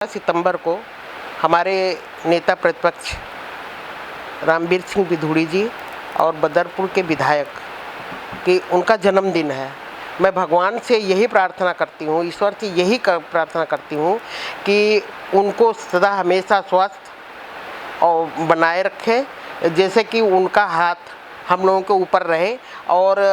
सितंबर को हमारे नेता प्रतिपक्ष रामवीर सिंह बिधूड़ी जी और बदरपुर के विधायक कि उनका जन्मदिन है। मैं भगवान से यही प्रार्थना करती हूँ, ईश्वर से यही प्रार्थना करती हूँ कि उनको सदा हमेशा स्वस्थ और बनाए रखे, जैसे कि उनका हाथ हम लोगों के ऊपर रहे और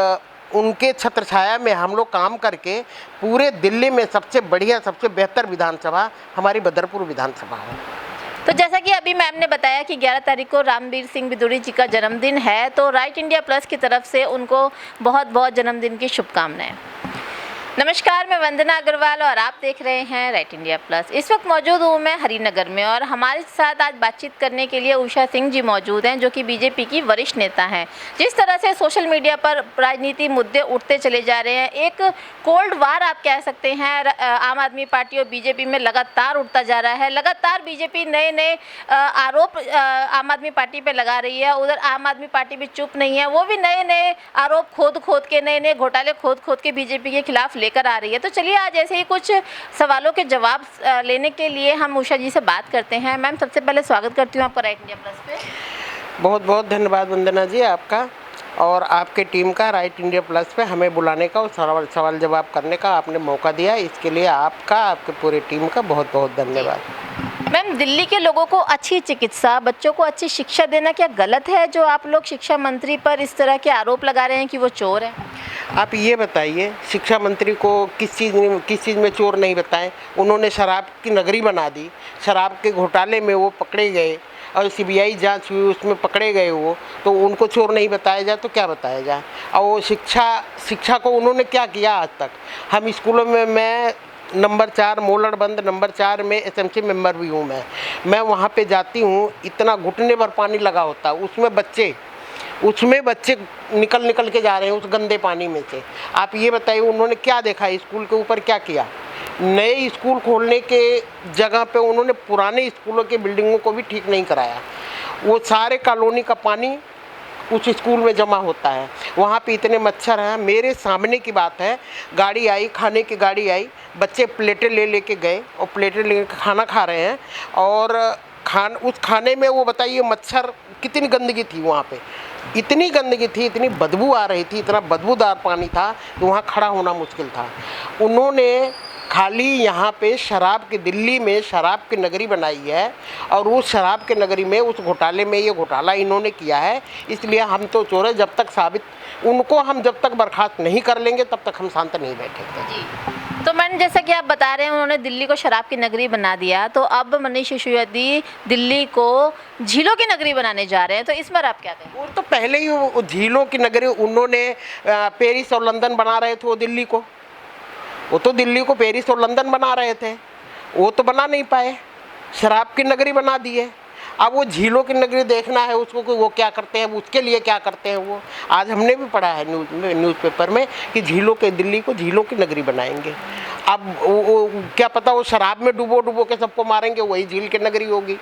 उनके छत्र छाया में हम लोग काम करके पूरे दिल्ली में सबसे बढ़िया सबसे बेहतर विधानसभा हमारी बदरपुर विधानसभा है। तो जैसा कि अभी मैम ने बताया कि 11 तारीख को रामवीर सिंह बिधूड़ी जी का जन्मदिन है, तो राइट इंडिया प्लस की तरफ से उनको बहुत बहुत जन्मदिन की शुभकामनाएं। नमस्कार, मैं वंदना अग्रवाल और आप देख रहे हैं राइट इंडिया प्लस। इस वक्त मौजूद हूँ मैं हरिनगर में और हमारे साथ आज बातचीत करने के लिए उषा सिंह जी मौजूद हैं, जो कि बीजेपी की वरिष्ठ नेता हैं। जिस तरह से सोशल मीडिया पर राजनीति मुद्दे उठते चले जा रहे हैं, एक कोल्ड वार आप कह सकते हैं, आम आदमी पार्टी और बीजेपी में लगातार उठता जा रहा है। लगातार बीजेपी नए नए आरोप आम आदमी पार्टी पर लगा रही है, उधर आम आदमी पार्टी भी चुप नहीं है, वो भी नए नए आरोप खोद के नए नए घोटाले खोद के बीजेपी के खिलाफ लेकर आ रही है। तो चलिए आज ऐसे ही कुछ सवालों के जवाब लेने के लिए हम उषा जी से बात करते हैं। मैम, सबसे पहले स्वागत करती हूँ आपका राइट इंडिया प्लस पे। बहुत बहुत धन्यवाद वंदना जी आपका और आपके टीम का राइट इंडिया प्लस पे हमें बुलाने का और सवाल जवाब करने का आपने मौका दिया, इसके लिए आपका आपके पूरी टीम का बहुत बहुत धन्यवाद। मैम, दिल्ली के लोगों को अच्छी चिकित्सा, बच्चों को अच्छी शिक्षा देना क्या गलत है, जो आप लोग शिक्षा मंत्री पर इस तरह के आरोप लगा रहे हैं कि वो चोर है? आप ये बताइए, शिक्षा मंत्री को किस चीज़ में चोर नहीं बताएं? उन्होंने शराब की नगरी बना दी, शराब के घोटाले में वो पकड़े गए और सीबीआई जांच हुई, उसमें पकड़े गए वो, तो उनको चोर नहीं बताया जाए तो क्या बताया जाए? और वो शिक्षा को उन्होंने क्या किया आज तक? हम स्कूलों में, मैं नंबर 4 मोलड़बंद नंबर 4 में एसएमसी मेंबर भी हूँ। मैं वहाँ पे जाती हूँ, इतना घुटने भर पानी लगा होता है, उसमें बच्चे निकल के जा रहे हैं उस गंदे पानी में से। आप ये बताइए उन्होंने क्या देखा, स्कूल के ऊपर क्या किया? नए स्कूल खोलने के जगह पे उन्होंने पुराने स्कूलों के बिल्डिंगों को भी ठीक नहीं कराया। वो सारे कॉलोनी का पानी उस स्कूल में जमा होता है, वहाँ पे इतने मच्छर हैं। मेरे सामने की बात है, गाड़ी आई, खाने की गाड़ी आई, बच्चे प्लेटें ले के गए और प्लेटें ले खाना खा रहे हैं और उस खाने में वो बताइए मच्छर, कितनी गंदगी थी वहाँ पे, इतनी गंदगी थी, इतनी बदबू आ रही थी, इतना बदबूदार पानी था कि वहाँ खड़ा होना मुश्किल था। उन्होंने खाली यहाँ पे दिल्ली में शराब की नगरी बनाई है और उस शराब की नगरी में उस घोटाले में ये घोटाला इन्होंने किया है। इसलिए हम तो चोर है, जब तक बर्खास्त नहीं कर लेंगे तब तक हम शांत नहीं बैठेंगे। जी, तो मैंने जैसा कि आप बता रहे हैं, उन्होंने दिल्ली को शराब की नगरी बना दिया, तो अब मनीष सिसोदिया दिल्ली को झीलों की नगरी बनाने जा रहे हैं, तो इस पर आप क्या कहें? वो तो पहले ही वो झीलों की नगरी उन्होंने पेरिस और लंदन बना रहे थे, वो तो दिल्ली को पेरिस और लंदन बना रहे थे, वो तो बना नहीं पाए, शराब की नगरी बना दी है। अब वो झीलों की नगरी देखना है उसको कि वो क्या करते हैं, उसके लिए क्या करते हैं वो। आज हमने भी पढ़ा है न्यूज़पेपर में कि दिल्ली को झीलों की नगरी बनाएंगे। अब वो क्या पता वो शराब में डुबो के सबको मारेंगे, वही झील की नगरी होगी।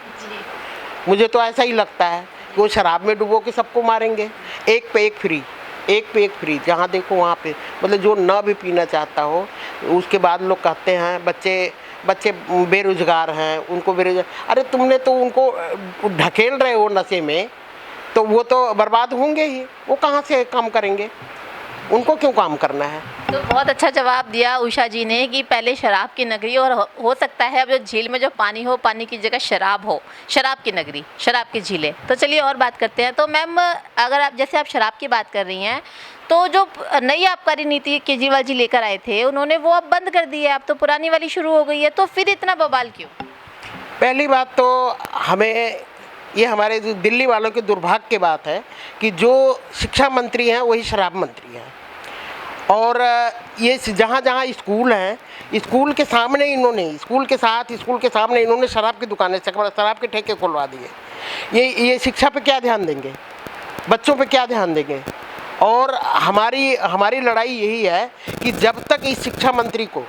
मुझे तो ऐसा ही लगता है कि वो शराब में डुबो के सबको मारेंगे। एक पे एक फ्री, जहाँ देखो वहाँ पे, मतलब जो ना भी पीना चाहता हो। उसके बाद लोग कहते हैं बच्चे बेरोजगार हैं, उनको बेरोजगार, अरे तुमने तो उनको ढकेल रहे हो नशे में, तो वो तो बर्बाद होंगे ही, वो कहाँ से काम करेंगे, उनको क्यों काम करना है? तो बहुत अच्छा जवाब दिया उषा जी ने कि पहले शराब की नगरी, और हो सकता है अब जो झील में जो पानी हो, पानी की जगह शराब हो, शराब की नगरी, शराब की झीलें। तो चलिए और बात करते हैं। तो मैम, अगर आप जैसे आप शराब की बात कर रही हैं, तो जो नई आबकारी नीति केजरीवाल जी लेकर आए थे, उन्होंने वो अब बंद कर दी है, अब तो पुरानी वाली शुरू हो गई है, तो फिर इतना बवाल क्यों? पहली बात तो हमें ये हमारे दिल्ली वालों के दुर्भाग्य की बात है कि जो शिक्षा मंत्री हैं वही शराब मंत्री हैं, और ये जहाँ स्कूल हैं, स्कूल के सामने इन्होंने शराब की दुकानें, शराब के ठेके खुलवा दिए। ये शिक्षा पे क्या ध्यान देंगे, बच्चों पे क्या ध्यान देंगे? और हमारी लड़ाई यही है कि जब तक इस शिक्षा मंत्री को,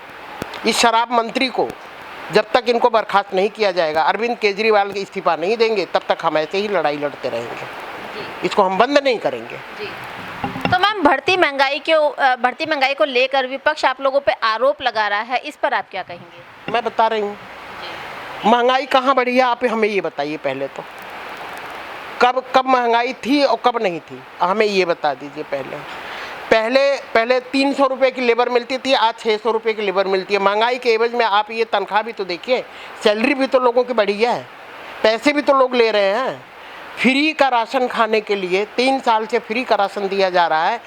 इस शराब मंत्री को, जब तक इनको बर्खास्त नहीं किया जाएगा, अरविंद केजरीवाल के इस्तीफा नहीं देंगे, तब तक हम ऐसे ही लड़ाई लड़ते रहेंगे। इसको हम बंद नहीं करेंगे। तो मैम, बढ़ती महंगाई को लेकर विपक्ष आप लोगों पे आरोप लगा रहा है, इस पर आप क्या कहेंगे? मैं बता रही हूँ, महंगाई कहाँ बढ़ी है आप हमें ये बताइए पहले तो। कब कब महंगाई थी और कब नहीं थी, हमें ये बता दीजिए पहले। पहले 300 रुपये की लेबर मिलती थी, आज 600 रुपये की लेबर मिलती है। महंगाई के एवज में आप ये तनख्वाह भी तो देखिए, सैलरी भी तो लोगों की बढ़ी है, पैसे भी तो लोग ले रहे हैं। फ्री का राशन खाने के लिए 3 साल से फ्री का राशन दिया जा रहा है।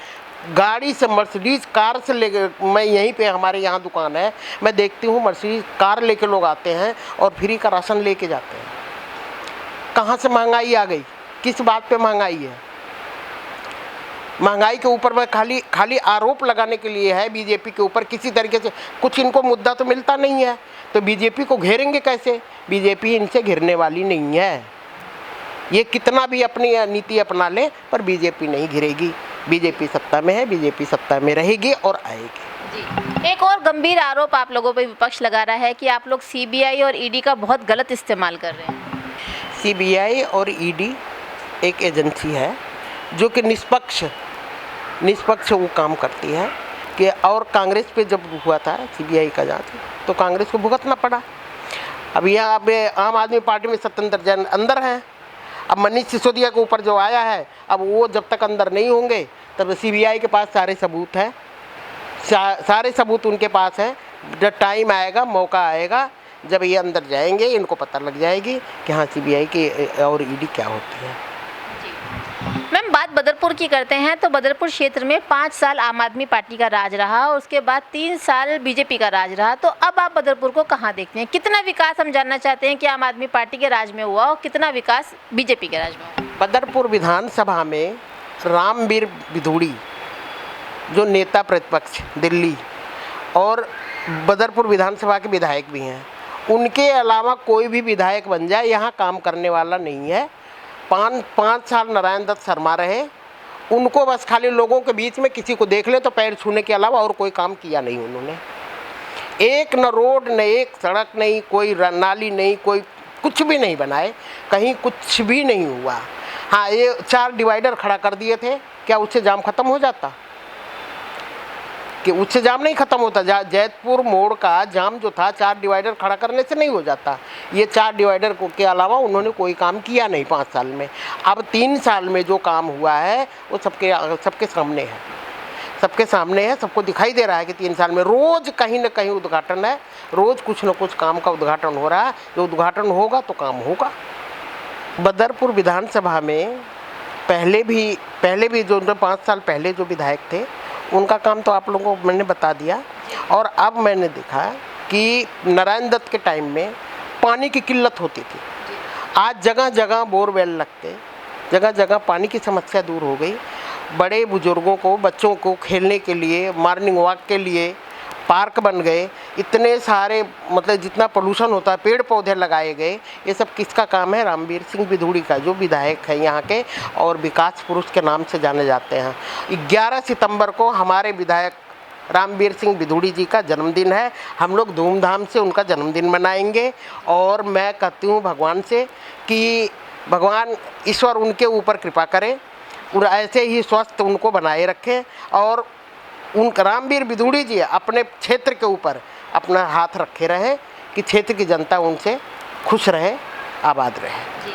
गाड़ी से मर्सिडीज कार से ले, मैं यहीं पे हमारे यहाँ दुकान है, मैं देखती हूँ मर्सिडीज कार लेके लोग आते हैं और फ्री का राशन लेके जाते हैं। कहाँ से महंगाई आ गई, किस बात पे महंगाई है? महंगाई के ऊपर में खाली आरोप लगाने के लिए है बीजेपी के ऊपर। किसी तरीके से कुछ इनको मुद्दा तो मिलता नहीं है, तो बीजेपी को घेरेंगे कैसे? बीजेपी इनसे घिरने वाली नहीं है। ये कितना भी अपनी नीति अपना ले पर बीजेपी नहीं घिरेगी। बीजेपी सत्ता में है, बीजेपी सत्ता में रहेगी और आएगी। जी, एक और गंभीर आरोप आप लोगों पर विपक्ष लगा रहा है कि आप लोग सीबीआई और ईडी का बहुत गलत इस्तेमाल कर रहे हैं। सीबीआई और ईडी एक एजेंसी है जो कि निष्पक्ष वो काम करती है कि, और कांग्रेस पे जब हुआ था सीबीआई का जांच तो कांग्रेस को भुगतना पड़ा। अब यहाँ पे आम आदमी पार्टी में सत्येंद्र जैन अंदर हैं। अब मनीष सिसोदिया के ऊपर जो आया है, अब वो जब तक अंदर नहीं होंगे तब सीबीआई के पास सारे सबूत हैं, सारे सबूत उनके पास हैं। जब टाइम आएगा, मौका आएगा, जब ये अंदर जाएंगे इनको पता लग जाएगी कि हाँ सीबीआई की और ईडी क्या होती है। मैम, बात बदरपुर की करते हैं तो बदरपुर क्षेत्र में 5 साल आम आदमी पार्टी का राज रहा और उसके बाद 3 साल बीजेपी का राज रहा, तो अब आप बदरपुर को कहाँ देखते हैं? कितना विकास हम जानना चाहते हैं कि आम आदमी पार्टी के राज में हुआ और कितना विकास बीजेपी के राज में हुआ? बदरपुर विधानसभा में रामवीर बिधूड़ी जो नेता प्रतिपक्ष दिल्ली और बदरपुर विधानसभा के विधायक भी हैं, उनके अलावा कोई भी विधायक बन जाए यहाँ काम करने वाला नहीं है। 5 साल नारायण दत्त शर्मा रहे, उनको बस खाली लोगों के बीच में किसी को देख ले तो पैर छूने के अलावा और कोई काम किया नहीं उन्होंने। एक न रोड, न एक सड़क नहीं, कोई नाली नहीं, कोई कुछ भी नहीं बनाए, कहीं कुछ भी नहीं हुआ। हाँ, ये 4 डिवाइडर खड़ा कर दिए थे, क्या उससे जाम खत्म हो जाता? कि उससे जाम नहीं खत्म होता। जैतपुर मोड़ का जाम जो था 4 डिवाइडर खड़ा करने से नहीं हो जाता। ये 4 डिवाइडर के अलावा उन्होंने कोई काम किया नहीं 5 साल में। अब 3 साल में जो काम हुआ है वो सबके सामने है, सबको दिखाई दे रहा है कि 3 साल में रोज़ कहीं ना कहीं उद्घाटन है, रोज़ कुछ न कुछ काम का उद्घाटन हो रहा है। जो उद्घाटन होगा तो काम होगा। बदरपुर विधानसभा में पहले भी जो 5 साल पहले जो विधायक थे उनका काम तो आप लोगों को मैंने बता दिया। और अब मैंने देखा कि नारायण दत्त के टाइम में पानी की किल्लत होती थी, आज जगह जगह बोरवेल लगते, जगह जगह पानी की समस्या दूर हो गई। बड़े बुजुर्गों को, बच्चों को खेलने के लिए, मॉर्निंग वॉक के लिए पार्क बन गए। इतने सारे मतलब जितना पोल्यूशन होता है, पेड़ पौधे लगाए गए। ये सब किसका काम है? रामवीर सिंह बिधूड़ी का, जो विधायक है यहाँ के और विकास पुरुष के नाम से जाने जाते हैं। 11 सितंबर को हमारे विधायक रामवीर सिंह बिधूड़ी जी का जन्मदिन है। हम लोग धूमधाम से उनका जन्मदिन मनाएंगे और मैं कहती हूँ भगवान से कि भगवान ईश्वर उनके ऊपर कृपा करे और ऐसे ही स्वस्थ उनको बनाए रखें और उन रामवीर बिधूड़ी जी अपने क्षेत्र के ऊपर अपना हाथ रखे रहे कि क्षेत्र की जनता उनसे खुश रहे, आबाद रहे। जी,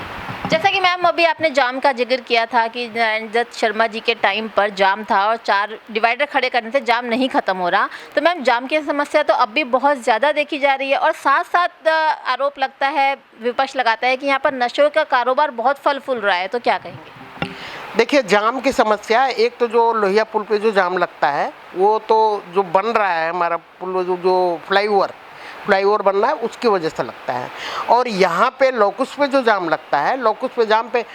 जैसा कि मैम अभी आपने जाम का जिक्र किया था कि नारायण दत्त शर्मा जी के टाइम पर जाम था और 4 डिवाइडर खड़े करने से जाम नहीं खत्म हो रहा, तो मैम जाम की समस्या तो अब भी बहुत ज़्यादा देखी जा रही है और साथ साथ आरोप लगता है, विपक्ष लगाता है कि यहाँ पर नशे का कारोबार बहुत फल फूल रहा है, तो क्या कहेंगे? देखिए, जाम की समस्या, एक तो जो लोहिया पुल पे जो जाम लगता है वो तो जो बन रहा है हमारा पुल, जो फ्लाईओवर बन रहा है उसकी वजह से लगता है। और यहाँ पे लोकुस पे जो जाम लगता है, लोकुस पे जाम पे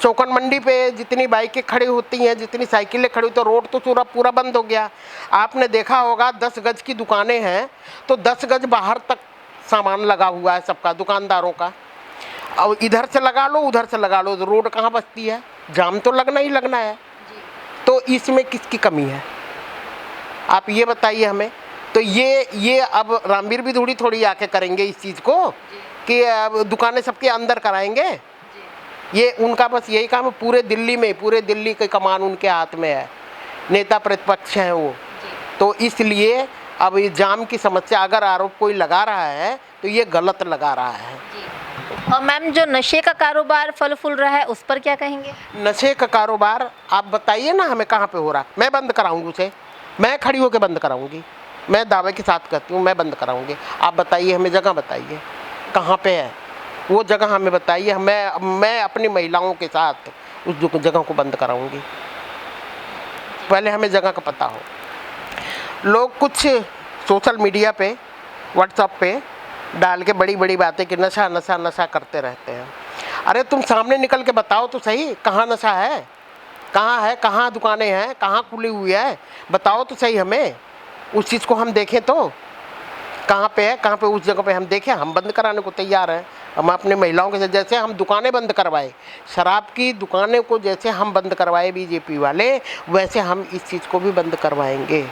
चौकन मंडी पे जितनी बाइकें खड़ी होती हैं, जितनी साइकिलें खड़ी होती हैं, रोड तो पूरा बंद हो गया। आपने देखा होगा 10 गज की दुकानें हैं तो 10 गज बाहर तक सामान लगा हुआ है सबका, दुकानदारों का। और इधर से लगा लो, उधर से लगा लो, तो रोड कहाँ बचती है? जाम तो लगना ही लगना है। तो इसमें किसकी कमी है, आप ये बताइए हमें। तो ये अब रामवीर बिधूड़ी थोड़ी आके करेंगे इस चीज़ को कि अब दुकानें सबके अंदर कराएंगे। ये उनका बस यही काम है। पूरे दिल्ली की कमान उनके हाथ में है, नेता प्रतिपक्ष हैं वो। तो इसलिए अब ये जाम की समस्या अगर आरोप कोई लगा रहा है तो ये गलत लगा रहा है। और मैम जो नशे का कारोबार फल फूल रहा है उस पर क्या कहेंगे? नशे का कारोबार आप बताइए ना हमें कहाँ पे हो रहा है। मैं बंद कराऊंगी उसे, मैं खड़ी होकर बंद कराऊंगी, मैं दावे के साथ कहती हूँ मैं बंद कराऊंगी। आप बताइए, हमें जगह बताइए कहाँ पे है वो जगह, हमें बताइए। मैं अपनी महिलाओं के साथ उस जगह को बंद कराऊंगी। पहले हमें जगह का पता हो। लोग कुछ सोशल मीडिया पे, व्हाट्सएप पे डाल के बड़ी बड़ी बातें कि नशा नशा नशा करते रहते हैं। अरे तुम सामने निकल के बताओ तो सही, कहाँ नशा है, कहाँ दुकानें हैं, कहाँ खुली हुई है, बताओ तो सही हमें। उस चीज़ को हम देखें तो कहाँ पे है, कहाँ पे उस जगह पे हम देखें। हम बंद कराने को तैयार हैं। हम अपने महिलाओं के साथ, जैसे हम दुकानें बंद करवाए, शराब की दुकानें को जैसे हम बंद करवाए बीजेपी वाले, वैसे हम इस चीज़ को भी बंद करवाएंगे।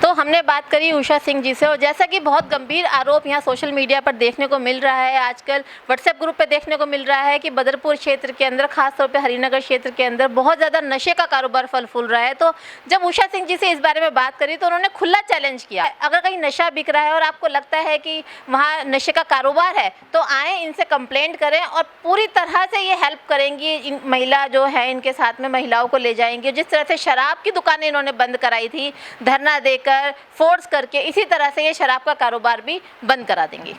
तो हमने बात करी उषा सिंह जी से, और जैसा कि बहुत गंभीर आरोप यहाँ सोशल मीडिया पर देखने को मिल रहा है, आजकल व्हाट्सएप ग्रुप पे देखने को मिल रहा है कि बदरपुर क्षेत्र के अंदर, खासतौर पे हरिनगर क्षेत्र के अंदर बहुत ज़्यादा नशे का कारोबार फल फूल रहा है। तो जब उषा सिंह जी से इस बारे में बात करी तो उन्होंने खुला चैलेंज किया, अगर कहीं नशा बिक रहा है और आपको लगता है कि वहाँ नशे का कारोबार है तो आएँ, इनसे कंप्लेंट करें और पूरी तरह से ये हेल्प करेंगी। इन महिला जो है इनके साथ में महिलाओं को ले जाएंगे। जिस तरह से शराब की दुकानें इन्होंने बंद कराई थी धरना देकर, फोर्स करके, इसी तरह से ये शराब का कारोबार भी बंद करा देंगी।